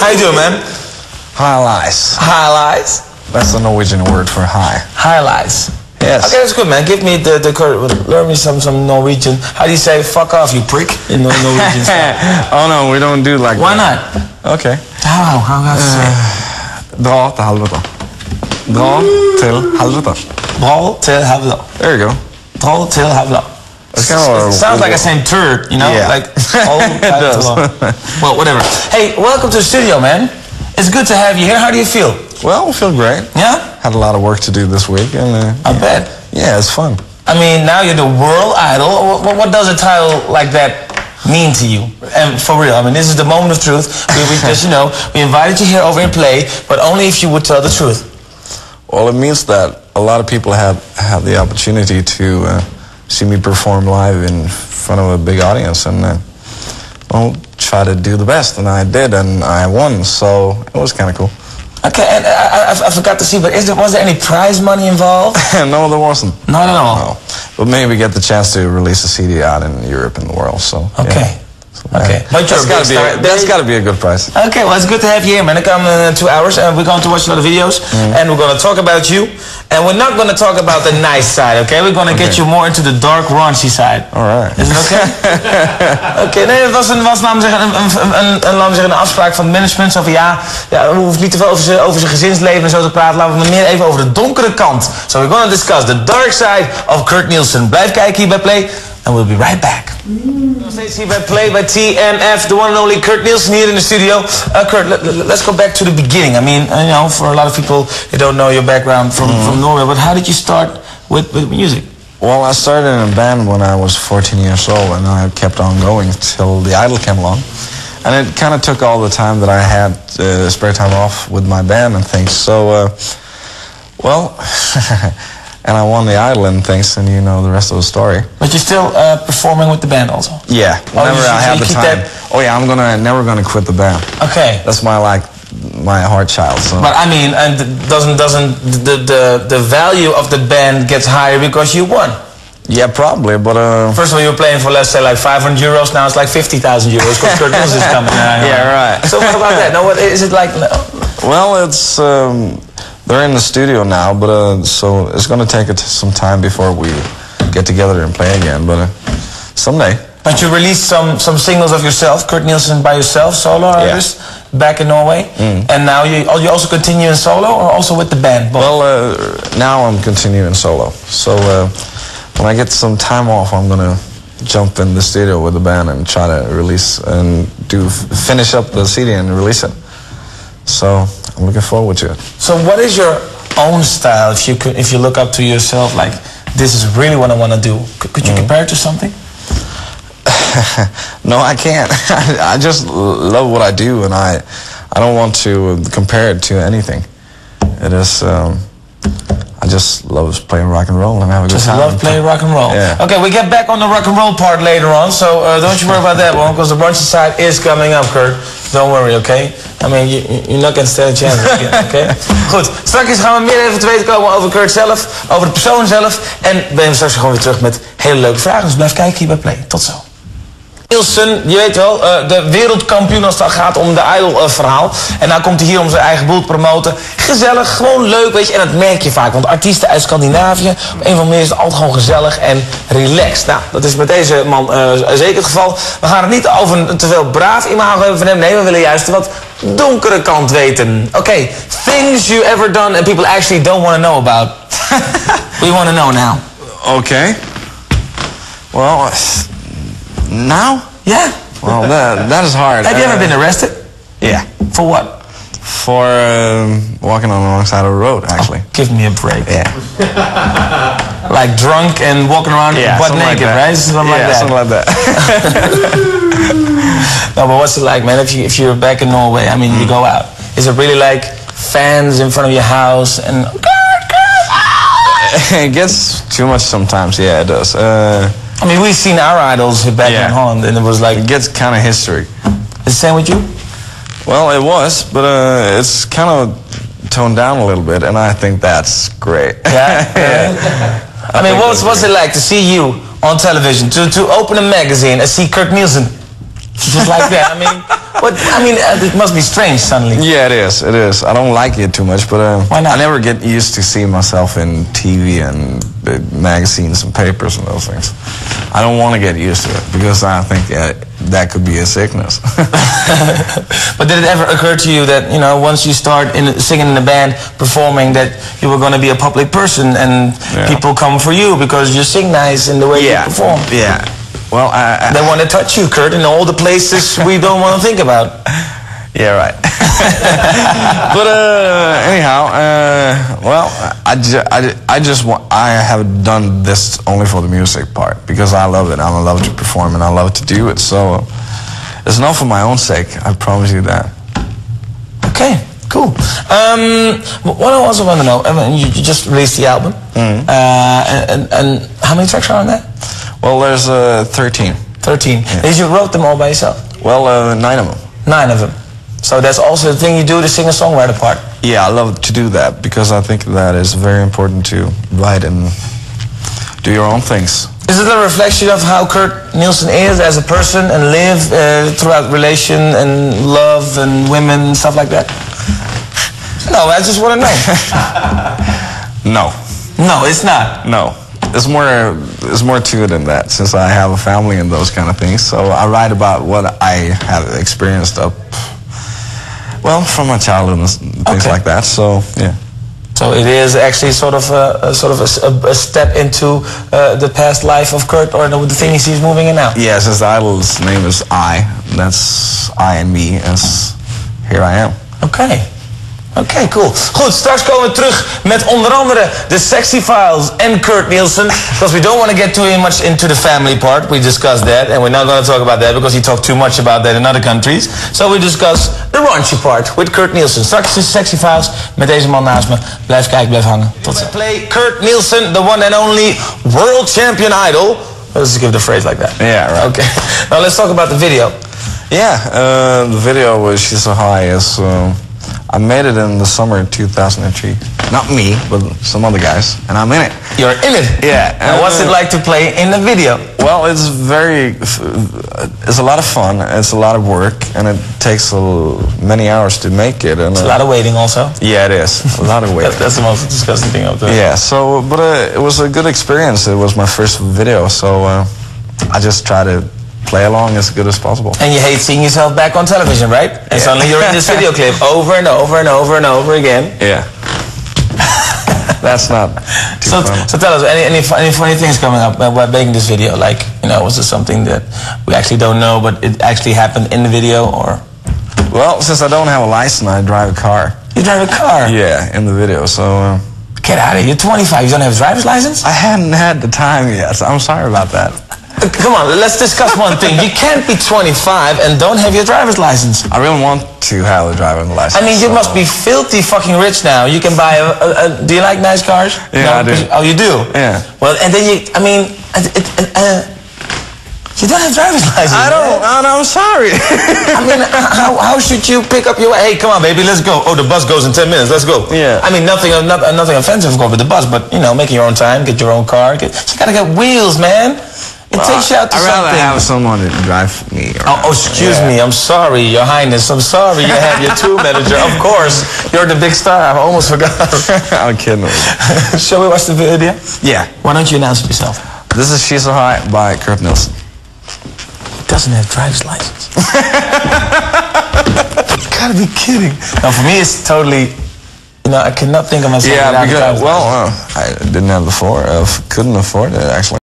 How you doing, man? Highlights. Highlights? That's the Norwegian word for high. Highlights. Yes. Okay, that's good, man. Give me learn me some Norwegian. How do you say "fuck off, you prick" in Norwegian style? Oh no, we don't do like Why that. not? Okay. How to say? Dra til helvete. Dra til helvete. Dra til helvete. There you go. Dra til helvete. It's kind of It sounds like I saying turd, you know? Yeah. Like, it does. Well, whatever. Hey, welcome to the studio, man. It's good to have you here. How do you feel? Well, I feel great. Yeah? Had a lot of work to do this week, and I bet. yeah, it's fun. I mean, now you're the world idol. What does a title like that mean to you? And for real, I mean, this is the moment of truth. We just, we invited you here over and play, but only if you would tell the truth. Well, it means that a lot of people have the opportunity to see me perform live in front of a big audience, and well, try to do the best, and I did, and I won, so it was kind of cool. Okay, and I forgot to see, but was there any prize money involved? No, there wasn't. Not at all? No. But maybe get the chance to release a CD out in Europe and the world, so okay. Yeah. Okay, but that's got to be a good prize. Okay, well, it's good to have you here, man. I come in 2 hours, and we're going to watch a lot of videos, and we're going to talk about you, and we're not going to talk about the nice side, okay? We're going to get you more into the dark, raunchy side. All right. Is it okay? Oké, nee, het was laten we zeggen, een afspraak van het management. Zo van, we hoeven niet te veel over zijn gezinsleven en zo te praten. Laten we meer even over de donkere kant. So we're going to discuss the dark side of Kurt Nilsen. Blijf kijken hier bij Play, and we'll be right back. Nog steeds hier bij Play by TMF, the one and only Kurt Nilsen here in the studio. Kurt, let's go back to the beginning. I mean, for a lot of people, they don't know your background from Norway, but how did you start with music? Well, I started in a band when I was 14 years old, and I kept on going till the Idol came along. And it kind of took all the time that I had spare time off with my band and things. So, well, and I won the Idol and things, and you know the rest of the story. But you're still performing with the band also? Yeah, whenever I have the time. Oh yeah, I'm never gonna quit the band. Okay. That's my heart child. So. But I mean, and doesn't the value of the band gets higher because you won? Yeah, probably, but first of all, you were playing for, let's say, like 500 euros. Now it's like 50,000 euros because Kurt Nilsen is coming. Yeah, right. So what about that? Now, what is it like? Well, it's they're in the studio now, but so it's going to take some time before we get together and play again. But someday. But you released some singles of yourself, Kurt Nilsen by yourself, solo artist, back in Norway. And now you also continue in solo, or also with the band? Both? Well, now I'm continuing solo. So when I get some time off, I'm gonna jump in the studio with the band and try to release and finish up the CD and release it. So I'm looking forward to it. So what is your own style? If you look up to yourself, like, this is really what I want to do. Could you compare it to something? No, I can't. I just love what I do, and I don't want to compare it to anything. It is. I just love playing rock and roll and have a good time. Just love playing rock and roll. Yeah. Okay, we get back on the rock and roll part later on, so don't you worry about that one, because the raunchy side is coming up, Kurt. Don't worry, okay? I mean, you're not gonna stand a chance again, okay? Goed, straks gaan we meer even te weten komen over Kurt zelf, over de persoon zelf, en ben je straks gewoon weer terug met hele leuke vragen. Dus blijf kijken hier bij Play. Tot zo. Nilsen, je weet wel, de wereldkampioen als het gaat om de Idol-verhaal. En nou komt hij hier om zijn eigen boel te promoten. Gezellig, gewoon leuk, weet je. En dat merk je vaak, want artiesten uit Scandinavië, op een of andere manier is het altijd gewoon gezellig en relaxed. Nou, dat is met deze man zeker het geval. We gaan het niet over een te veel braaf imago hebben van hem. Nee, we willen juist de wat donkere kant weten. Oké, things you ever done and people actually don't want to know about. We want to know now. Okay. Well, now? Yeah. Well, that is hard. Have you ever been arrested? Yeah. For what? For walking on the wrong side of the road, actually. Oh, give me a break. Yeah. Like drunk and walking around butt naked, like right? Something like that. Something like that. No, but what's it like, man? If you're back in Norway, I mean, you go out. Is it really like fans in front of your house and... It gets too much sometimes, yeah, it does. I mean, we've seen our idols back in Holland, and it was like... It gets kind of history. Is the same with you? Well, it was, but it's kind of toned down a little bit, and I think that's great. Yeah? I mean, what's it like to see you on television, to open a magazine and see Kurt Nilsen Just like that. It must be strange suddenly. Yeah, it is. It is. I don't like it too much, but why not? I never get used to seeing myself in TV and magazines and papers and those things. I don't want to get used to it because I think that could be a sickness. But did it ever occur to you that, once you start singing in a band, performing, that you were going to be a public person and people come for you because you sing nice in the way you perform? Yeah. Well, they want to touch you, Kurt, in all the places we don't want to think about. Yeah, right. But anyhow, I have done this only for the music part because I love it. I love to perform and I love to do it. So it's not for my own sake. I promise you that. Okay, cool. What I also want to know, you just released the album, and how many tracks are on that? Well, there's 13. 13. Yeah. Did you wrote them all by yourself? Well, 9 of them. 9 of them. So that's also the thing you do, the singer-songwriter part? Yeah, I love to do that because I think that is very important to write and do your own things. Is it a reflection of how Kurt Nilsen is as a person and live throughout relation and love and women and stuff like that? No, I just want to know. No. No, it's not. No. It's more to it than that, since I have a family and those kind of things. So I write about what I have experienced from my childhood and things like that. So yeah. So it is actually sort of a step into the past life of Kurt, or the thing he sees moving in now. Yes, his idol's name is I. That's I and me, as here I am. Okay. Oké, cool. Goed, straks komen we terug met onder andere de Sexy Files en Kurt Nilsen. Because we don't want to get too much into the family part. We discussed that, and we're not going to talk about that because he talked too much about that in other countries. So we discuss the raunchy part with Kurt Nilsen. Straks de Sexy Files met deze man naast me. Blijf kijken, blijf hangen. Tot ziens. Play Kurt Nilsen, the one and only world champion idol. Let's give the phrase like that. Yeah, right. Okay. Now let's talk about the video. Yeah, the video with She's So High is... I made it in the summer of 2003. Not me, but some other guys, and I'm in it. You're in it? Yeah. And what's it like to play in the video? Well, it's a lot of fun. It's a lot of work, and it takes many hours to make it. And it's a lot of waiting also. Yeah, it is. A lot of waiting. That's the most disgusting thing of the. Yeah. So, but it was a good experience. It was my first video, so I just try to play along as good as possible. And you hate seeing yourself back on television, right? And suddenly you're in this video clip over and over and over and over again. Yeah. That's not too fun. So tell us, any funny things coming up by making this video? Like, was it something that we actually don't know, but it actually happened in the video, or? Well, since I don't have a license, I drive a car. You drive a car? Yeah, in the video, so... Get out of here. You're 25. You don't have a driver's license? I hadn't had the time yet, so I'm sorry about that. Come on, let's discuss one thing. You can't be 25 and don't have your driver's license. I really want to have a driver's license. I mean, you must be filthy fucking rich now. You can buy do you like nice cars? Yeah, no? I do. Oh, you do? Yeah. Well, and then you don't have driver's license. I don't, I'm sorry. I mean, how should you pick up your... Hey, come on, baby, let's go. Oh, the bus goes in 10 minutes, let's go. Yeah. I mean, nothing offensive, of course, with the bus, but, making your own time, get your own car. You gotta get wheels, man. It takes you out to something. I'd rather have someone to drive me around. Oh, excuse me. I'm sorry, Your Highness. I'm sorry you have your tour manager. Of course. You're the big star. I almost forgot. I'm kidding. Shall we watch the video? Yeah. Why don't you announce it yourself? This is She's So High by Kurt Nilsen. He doesn't have driver's license. You gotta be kidding. Now, for me, it's totally... I cannot think of myself without a driver's license. I didn't have couldn't afford it, actually.